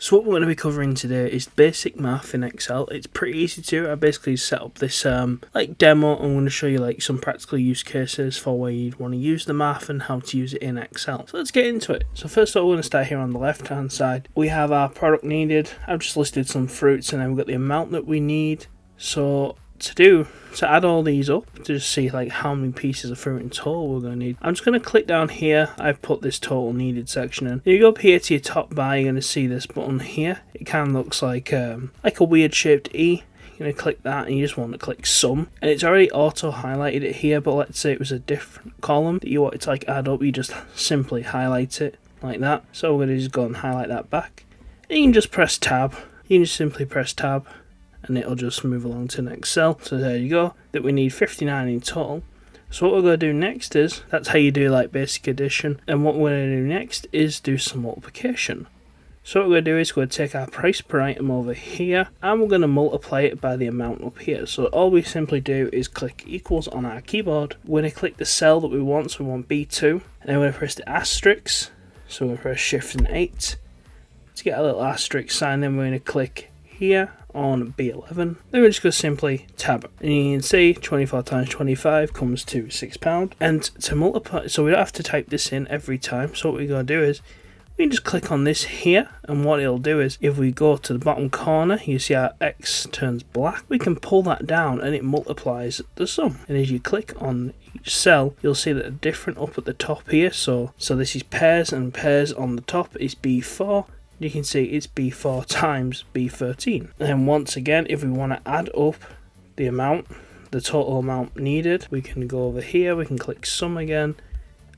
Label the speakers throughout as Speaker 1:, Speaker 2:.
Speaker 1: So what we're going to be covering today is basic math in Excel. It's pretty easy to do. I basically set up this like demo. I'm going to show you like some practical use cases for where you'd want to use the math and how to use it in Excel. So let's get into it. So first of all, we're going to start here on the left hand side. We have our product needed. I've just listed some fruits and then we've got the amount that we need. So to add all these up to just see like how many pieces of fruit in total we're going to need, I'm just going to click down here. I've put this total needed section in. You go up here to your top bar, you're going to see this button here. It kind of looks like a weird shaped E. You're going to click that and you just want to click sum, and it's already auto highlighted it here, but let's say it was a different column that you wanted to like add up, you just simply highlight it like that. So we're going to just go and highlight that back, and you can just press tab. You can just simply press tab and it'll just move along to the next cell. So there you go, that we need 59 in total. So what we're going to do next is, that's how you do like basic addition, and what we're going to do next is do some multiplication. So what we're going to do is we're going to take our price per item over here and we're going to multiply it by the amount up here. So all we simply do is click equals on our keyboard. We're going to click the cell that we want, so we want B2, and then we're going to press the asterisk. So we're going to press shift and 8 to get a little asterisk sign, then we're going to click here on B11, then we're just going to simply tab, and you can see 24 times 25 comes to £6. And to multiply, so we don't have to type this in every time, so what we're going to do is we can just click on this here, and what it'll do is if we go to the bottom corner, you see our X turns black, we can pull that down and it multiplies the sum. And as you click on each cell, you'll see that they're different up at the top here. So this is pairs, and pairs on the top is B4. You can see it's B4 times B13. And then once again, if we want to add up the amount, the total amount needed, we can go over here, we can click sum again.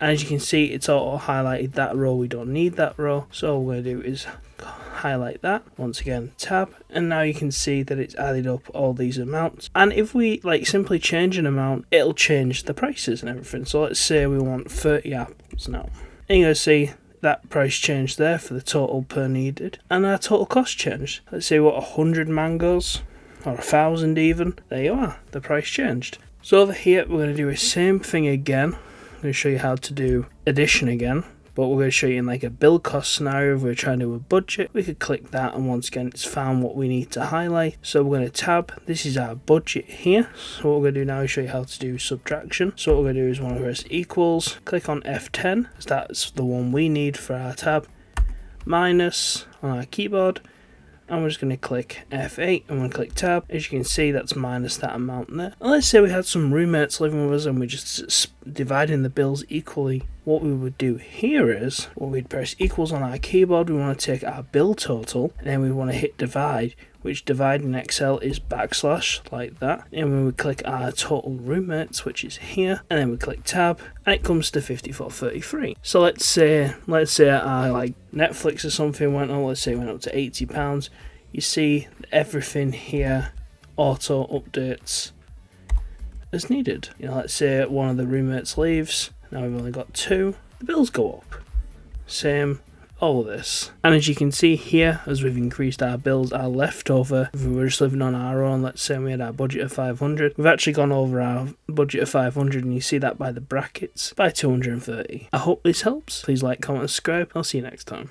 Speaker 1: And as you can see, it's auto highlighted that row. We don't need that row. So all we're going to do is highlight that. Once again, tab. And now you can see that it's added up all these amounts. And if we like simply change an amount, it'll change the prices and everything. So let's say we want 30 apples now. And you're going to see that price changed there for the total per needed, and our total cost changed. Let's say what, 100 mangoes or 1,000 even. There you are, the price changed. So over here we're going to do the same thing again. I'm going to show you how to do addition again, but we're going to show you in like a bill cost scenario. If we're trying to do a budget, we could click that, and once again it's found what we need to highlight. So we're going to tab, this is our budget here. So what we're going to do now is show you how to do subtraction. So what we're going to do is want to press equals, click on F10, because that's the one we need for our tab, minus on our keyboard, and we're just going to click F8 and we're going to click tab. As you can see, that's minus that amount there. And let's say we had some roommates living with us and we're just dividing the bills equally. What we would do here is, we'd press equals on our keyboard, we want to take our bill total, and then we want to hit divide, which divide in Excel is backslash, like that. And when we click our total roommates, which is here, and then we click tab, and it comes to 54.33. So let's say our like Netflix or something went on, let's say it went up to £80. You see everything here auto updates as needed. You know, let's say one of the roommates leaves. Now we've only got 2, the bills go up. Same, all of this. And as you can see here, as we've increased our bills, our leftover, if we were just living on our own, let's say we had our budget of 500, we've actually gone over our budget of 500, and you see that by the brackets, by 230. I hope this helps. Please like, comment, subscribe. I'll see you next time.